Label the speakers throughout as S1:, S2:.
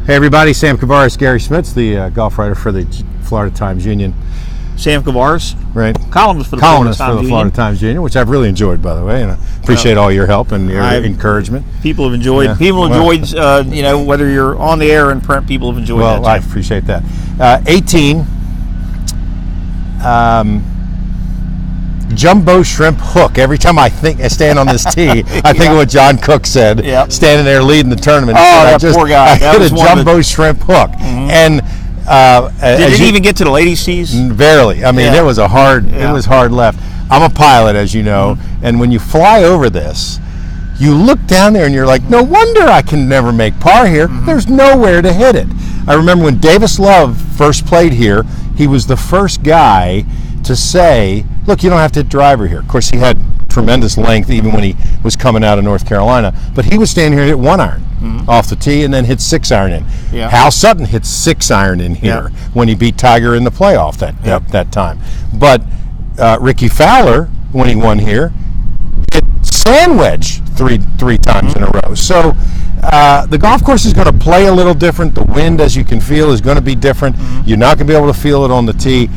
S1: Hey everybody, Sam Kavaris, Garry Smits, the golf writer for the Florida Times Union.
S2: Sam Kavaris,
S1: right?
S2: Columnist for the
S1: Florida Times Union, which I've really enjoyed, by the way, and I appreciate all your help and your encouragement.
S2: People have enjoyed. Yeah. People enjoyed. Whether you're on the air or in print, people have enjoyed.
S1: Well,
S2: that
S1: I appreciate that. 18. Jumbo shrimp hook. Every time I stand on this tee, I think of what John Cook said, standing there leading the tournament.
S2: Oh, that poor guy.
S1: I hit a jumbo shrimp hook. Mm-hmm. And
S2: did it even get to the ladies' tees?
S1: Barely. I mean, it was a hard. It was hard left. I'm a pilot, as you know, and when you fly over this, you look down there and you're like, no wonder I can never make par here. Mm-hmm. There's nowhere to hit it. I remember when Davis Love first played here, he was the first guy to say, look, you don't have to hit driver here. Of course, he had tremendous length even when he was coming out of North Carolina, but he was standing here and hit 1-iron off the tee and then hit 6-iron in. Yeah. Hal Sutton hit 6-iron in here when he beat Tiger in the playoff that time. But Ricky Fowler, when he won here, hit sand wedge three times in a row. So the golf course is going to play a little different. The wind, as you can feel, is going to be different. You're not going to be able to feel it on the tee.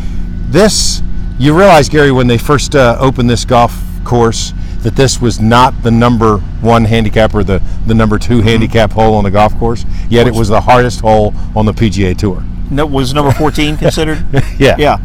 S1: You realize, Garry, when they first opened this golf course, that this was not the number 1 handicap or the number 2 handicap hole on the golf course, yet it was the hardest hole on the PGA Tour.
S2: No, was number 14 considered?
S1: Yeah.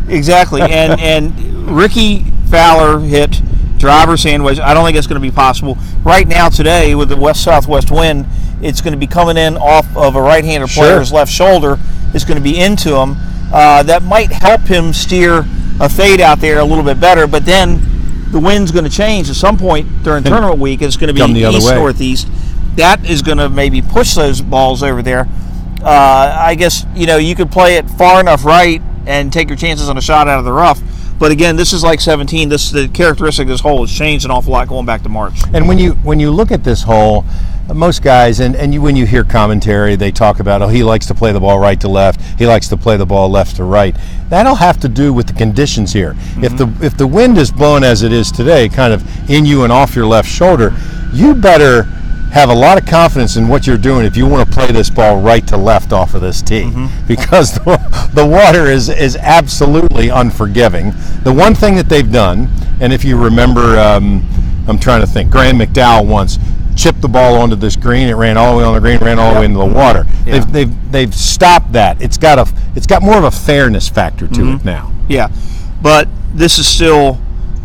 S2: Exactly. And Ricky Fowler hit driver sandwich. I don't think it's going to be possible. Right now, today, with the west-southwest wind, it's going to be coming in off of a right-handed player's left shoulder. It's going to be into him. That might help him steer a fade out there a little bit better, but then the wind's going to change at some point during tournament week. It's going to be east-northeast. That is going to maybe push those balls over there. I guess, you could play it far enough right and take your chances on a shot out of the rough. But again, this is like 17. The characteristic of this hole has changed an awful lot going back to March.
S1: And when you look at this hole, most guys, when you hear commentary, they talk about, he likes to play the ball right to left. He likes to play the ball left to right. That'll have to do with the conditions here. Mm-hmm. If the wind is blowing as it is today, kind of in you and off your left shoulder, you better have a lot of confidence in what you're doing if you want to play this ball right to left off of this tee, because the water is absolutely unforgiving. The one thing that they've done, and if you remember, I'm trying to think, Graham McDowell once chipped the ball onto this green. It ran all the way on the green, ran all the way into the water. Yeah. They've stopped that. It's got more of a fairness factor to it now.
S2: Yeah, but this is still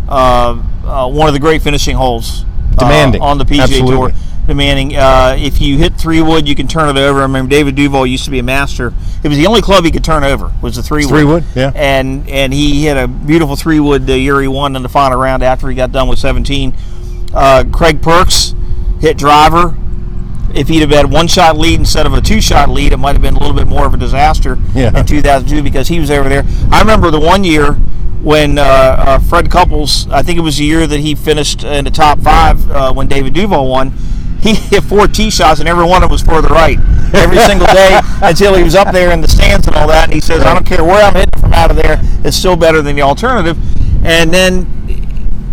S2: one of the great finishing holes
S1: demanding
S2: on the PGA Tour. Demanding. If you hit 3-wood, you can turn it over. I remember David Duval used to be a master. It was the only club he could turn over, was the 3-wood.
S1: 3-wood, yeah.
S2: And he hit a beautiful 3-wood the year he won in the final round after he got done with 17. Craig Perks hit driver. If he'd have had 1-shot lead instead of a 2-shot lead, it might have been a little bit more of a disaster in 2002 because he was over there. I remember the one year when Fred Couples, I think it was the year that he finished in the top 5 when David Duval won. He hit 4 tee shots, and every one of them was further right every single day until he was up there in the stands and all that. And he says, I don't care where I'm hitting from out of there, it's still better than the alternative. And then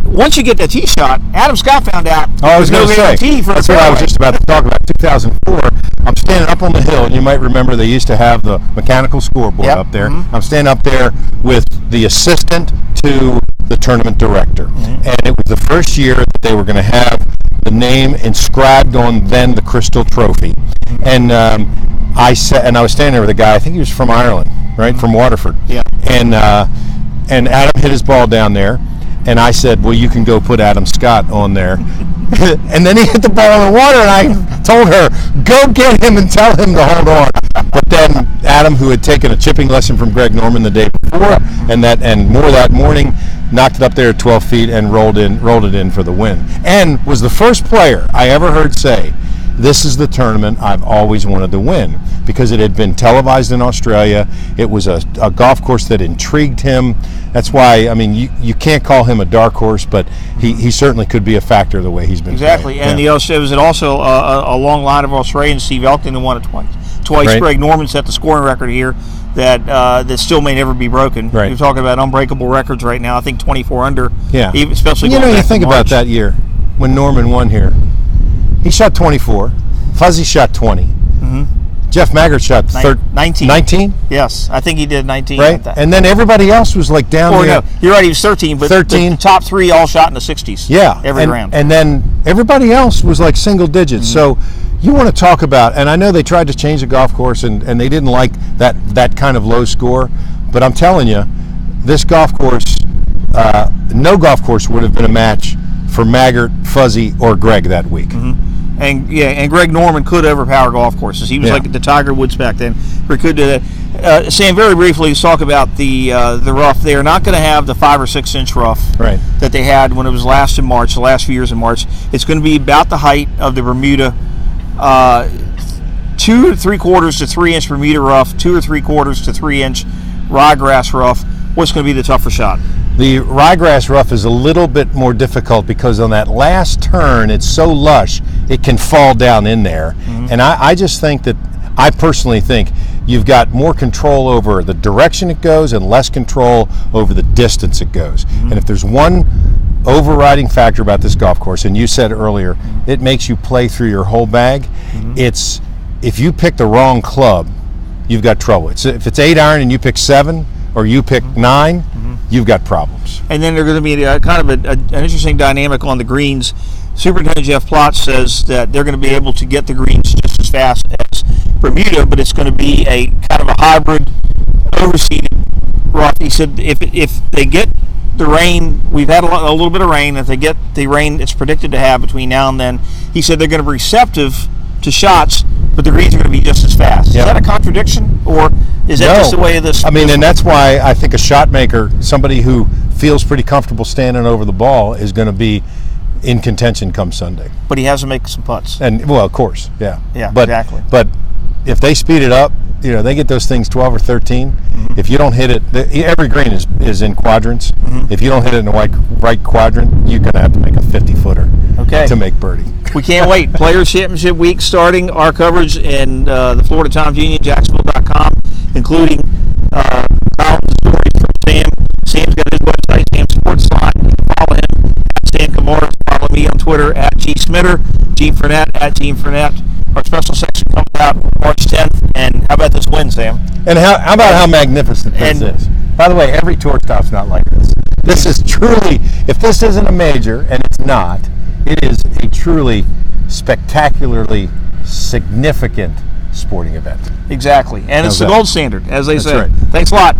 S2: once you get that tee shot, Adam Scott found out
S1: I was going to say, that's what I was just about to talk about. 2004, I'm standing up on the hill, and you might remember they used to have the mechanical scoreboard up there. I'm standing up there with the assistant to the tournament director. And it was the first year that they were going to have the name inscribed on then the Crystal Trophy. And I was standing there with a guy, I think he was from Ireland, right, from Waterford. Yeah. And Adam hit his ball down there, and I said, well, you can go put Adam Scott on there. And then he hit the ball in the water, and I told her, go get him and tell him to hold on. But then Adam, who had taken a chipping lesson from Greg Norman the day before, and more that morning, knocked it up there at 12 feet and rolled it in for the win. And was the first player I ever heard say, this is the tournament I've always wanted to win, because it had been televised in Australia. It was a golf course that intrigued him. That's why, I mean, you can't call him a dark horse, but he certainly could be a factor the way he's been
S2: exactly.
S1: playing.
S2: And it was also a long line of Australians. Steve Elkton won it twice. Right. Greg Norman set the scoring record here that still may never be broken.
S1: Right.
S2: You're talking about unbreakable records right now. I think 24 under.
S1: Yeah.
S2: Especially
S1: you think about that year when Norman won here. He shot 24. Fuzzy shot 20. Jeff Maggart shot
S2: 19.
S1: 19?
S2: Yes, I think he did 19.
S1: Right, and then everybody else was like down
S2: Or
S1: there.
S2: no, you're right, he was 13, but
S1: 13.
S2: the top 3 all shot in the 60s.
S1: Yeah,
S2: every round.
S1: And then everybody else was like single digits. So you want to talk about, and I know they tried to change the golf course, and they didn't like that kind of low score, but I'm telling you, this golf course, no golf course would have been a match for Maggart, Fuzzy, or Greg that week.
S2: And Greg Norman could overpower golf courses. He was like the Tiger Woods back then. He could do that. Sam, very briefly, let's talk about the rough. They're not going to have the 5 or 6 inch rough that they had when it was last in March, the last few years in March. It's going to be about the height of the Bermuda, 2 3/4 to 3 inch Bermuda rough, 2 3/4 to 3 inch ryegrass rough. What's going to be the tougher shot?
S1: The ryegrass rough is a little bit more difficult because on that last turn, it's so lush, it can fall down in there. And I just think that, I personally think, you've got more control over the direction it goes and less control over the distance it goes. And if there's one overriding factor about this golf course, and you said earlier, it makes you play through your whole bag, it's, if you pick the wrong club, you've got trouble. If it's 8 iron and you pick 7, or you pick 9, you've got problems.
S2: And then there's going to be kind of an interesting dynamic on the greens. Superintendent Jeff Plotz says that they're going to be able to get the greens just as fast as Bermuda, but it's going to be a kind of a hybrid, overseeded rough. He said if they get the rain, we've had a little bit of rain. If they get the rain it's predicted to have between now and then, he said they're going to be receptive to shots, but the greens are going to be just as fast. Is that a contradiction, or is that just the way of this?
S1: I mean, and that's why I think a shot maker, somebody who feels pretty comfortable standing over the ball, is going to be in contention come Sunday.
S2: But he has to make some putts.
S1: And, well, of course, yeah.
S2: Yeah,
S1: but,
S2: exactly.
S1: But if they speed it up, they get those things 12 or 13. If you don't hit it, every green is in quadrants. If you don't hit it in the right quadrant, you're going to have to make a 50-footer to make birdie.
S2: We can't wait. Players Championship Week starting. Our coverage in the Florida Times Union, Jacksonville.com, including columns and stories from Sam. Sam's got his website, Sam Sports Line. You can follow him at Stan Kamara. Follow me on Twitter at G Smitter, Gene Fournette at Gene Fournette. Our special section comes out March 10th. And how about this win, Sam?
S1: And how about how magnificent this is? By the way, every tour stop's not like this. This is truly, if this isn't a major, and it's not, it is a truly spectacularly significant sporting event.
S2: Exactly. And it's the gold standard, as they say.
S1: That's right.
S2: Thanks a lot.